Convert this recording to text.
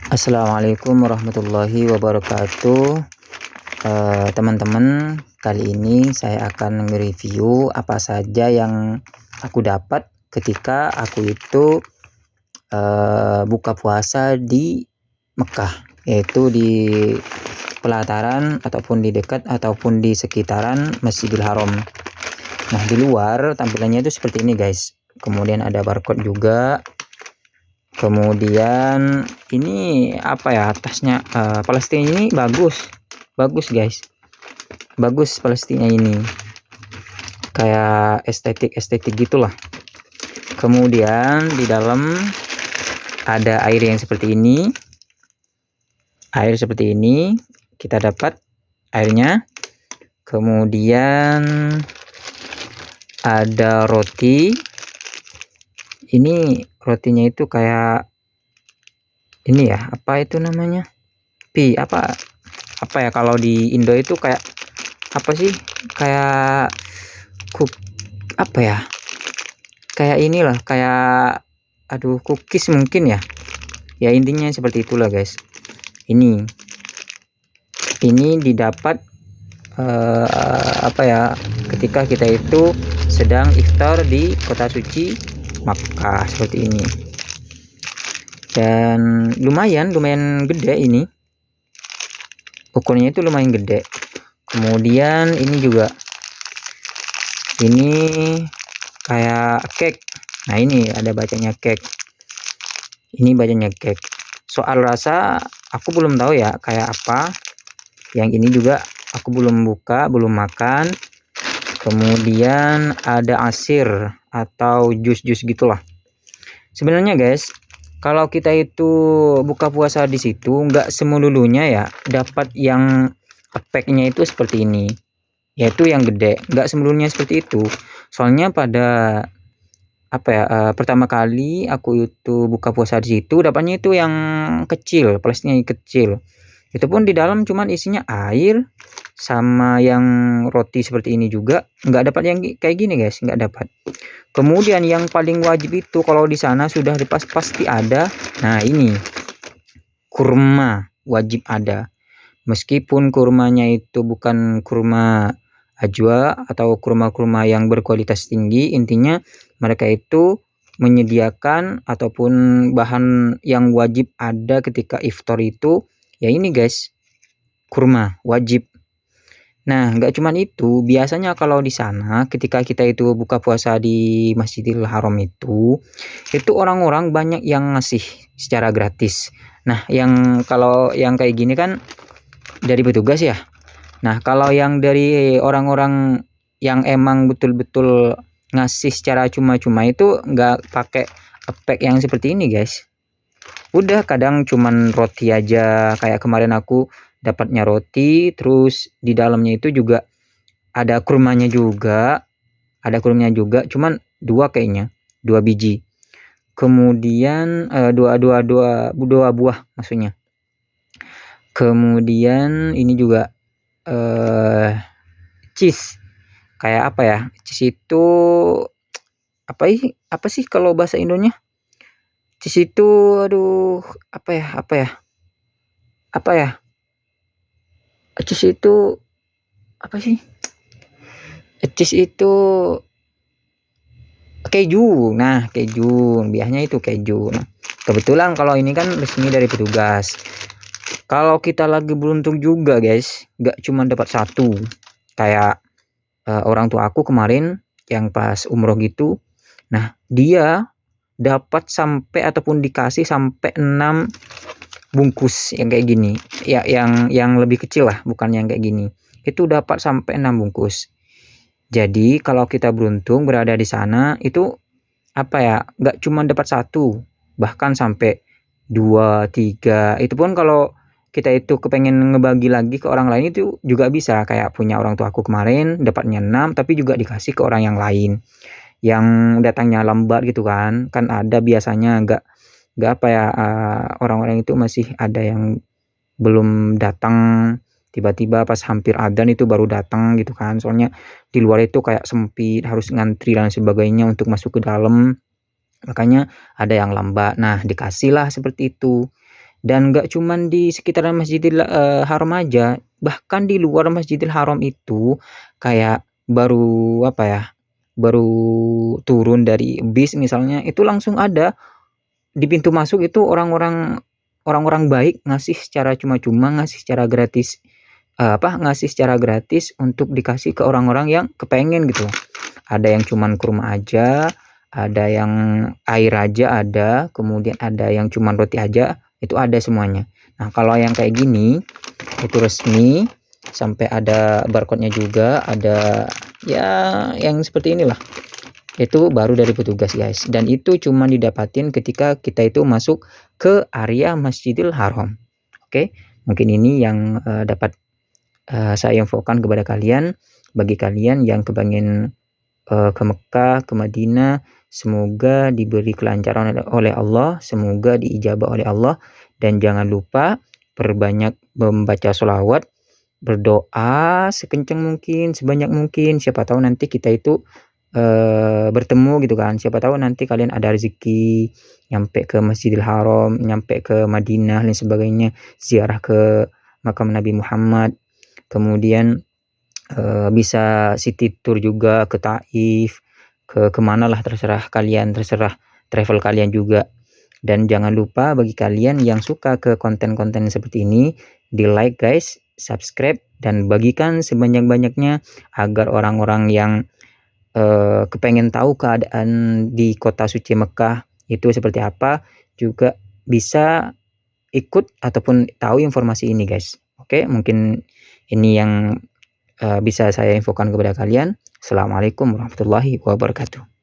Assalamualaikum warahmatullahi wabarakatuh. Teman-teman, kali ini saya akan nge-review apa saja yang aku dapat ketika aku itu buka puasa di Mekah, yaitu di pelataran ataupun di dekat ataupun di sekitaran Masjidil Haram. Nah, di luar tampilannya itu seperti ini, guys. Kemudian ada barcode juga. Kemudian ini apa ya, atasnya Palestina ini bagus guys, bagus Palestina ini, kayak estetik gitulah. Kemudian di dalam ada air yang seperti ini, kita dapat airnya. Kemudian ada roti. Ini rotinya itu kayak ini ya, apa itu namanya, apa ya, kalau di Indo itu kayak apa sih, kayak apa ya, kayak inilah, kayak cookies mungkin ya, intinya seperti itulah guys. Ini didapat apa ya, ketika kita itu sedang iftar di kota suci Makkah seperti ini. Dan lumayan gede, ini ukurnya itu lumayan gede. Kemudian ini juga, ini kayak cake. Nah, ini ada bacanya cake, ini bacanya cake. Soal rasa aku belum tahu ya kayak apa. Yang ini juga aku belum buka, belum makan. Kemudian ada asir atau jus gitulah. Sebenarnya guys, kalau kita itu buka puasa di situ nggak semululunya ya dapat yang packnya itu seperti ini, yaitu yang gede. Nggak semululunya seperti itu. Soalnya pada apa ya, pertama kali aku itu buka puasa di situ dapatnya itu yang kecil, Palestina yang kecil. Itu pun di dalam cuman isinya air sama yang roti seperti ini juga. Nggak dapat yang kayak gini guys, nggak dapat. Kemudian yang paling wajib itu kalau di sana sudah pasti ada. Nah, ini kurma wajib ada. Meskipun kurmanya itu bukan kurma ajwa atau kurma yang berkualitas tinggi, intinya mereka itu menyediakan ataupun bahan yang wajib ada ketika iftar itu ya ini guys, kurma wajib. Nah, nggak cuman itu, biasanya kalau di sana ketika kita itu buka puasa di Masjidil Haram itu orang-orang banyak yang ngasih secara gratis. Nah, yang kalau yang kayak gini kan dari petugas ya. Nah, kalau yang dari orang-orang yang emang betul-betul ngasih secara cuma-cuma itu nggak pakai pack yang seperti ini guys. Udah kadang cuman roti aja, kayak kemarin aku dapatnya roti, terus di dalamnya itu juga ada kurmanya juga, cuman dua kayaknya, 2 biji. Kemudian dua buah maksudnya. Kemudian ini juga cheese, kayak apa ya, cheese itu apa sih kalau bahasa Indonya? Cheese itu apa ya, cheese itu apa sih? Cheese itu keju. Nah, keju, biasanya itu keju. Nah, kebetulan kalau ini kan resmi dari petugas. Kalau kita lagi beruntung juga guys, nggak cuma dapat satu. Kayak orang tua aku kemarin yang pas umroh gitu. Nah, dia dapat sampai ataupun dikasih sampai 6 bungkus yang kayak gini. Ya, yang lebih kecil lah, bukan yang kayak gini. Itu dapat sampai 6 bungkus. Jadi kalau kita beruntung berada di sana itu apa ya, nggak cuma dapat satu, bahkan sampai 2, 3. Itu pun kalau kita itu kepengen ngebagi lagi ke orang lain itu juga bisa. Kayak punya orang tua aku kemarin dapatnya 6, tapi juga dikasih ke orang yang lain yang datangnya lambat gitu kan ada biasanya nggak apa ya, orang-orang itu masih ada yang belum datang, tiba-tiba pas hampir adzan itu baru datang gitu kan. Soalnya di luar itu kayak sempit, harus ngantri dan sebagainya untuk masuk ke dalam, makanya ada yang lambat. Nah, dikasihlah seperti itu. Dan nggak cuman di sekitaran Masjidil Haram aja, bahkan di luar Masjidil Haram itu kayak baru apa ya, baru turun dari bis misalnya, itu langsung ada di pintu masuk itu orang-orang baik ngasih secara cuma-cuma, ngasih secara gratis, ngasih secara gratis untuk dikasih ke orang-orang yang kepengen gitu. Ada yang cuman kurma aja, ada yang air aja ada, kemudian ada yang cuman roti aja, itu ada semuanya. Nah, kalau yang kayak gini itu resmi, sampai ada barcode-nya juga, ada ya yang seperti inilah. Itu baru dari petugas, guys. Dan itu cuma didapatin ketika kita itu masuk ke area Masjidil Haram. Oke, mungkin ini yang dapat saya infokan kepada kalian. Bagi kalian yang kepengen ke Mekah, ke Madinah, semoga diberi kelancaran oleh Allah, semoga diijabah oleh Allah, dan jangan lupa perbanyak membaca sholawat, berdoa sekencang mungkin, sebanyak mungkin. Siapa tahu nanti kita itu bertemu gitu kan. Siapa tahu nanti kalian ada rezeki nyampe ke Masjidil Haram, nyampe ke Madinah dan sebagainya, ziarah ke makam Nabi Muhammad. Kemudian bisa city tour juga ke Taif, ke kemana lah, terserah kalian, terserah travel kalian juga. Dan jangan lupa bagi kalian yang suka ke konten-konten seperti ini, di like guys, subscribe, dan bagikan sebanyak-banyaknya agar orang-orang yang kepengen tahu keadaan di kota suci Mekah itu seperti apa juga bisa ikut ataupun tahu informasi ini, guys. Oke, mungkin ini yang bisa saya infokan kepada kalian. Assalamualaikum warahmatullahi wabarakatuh.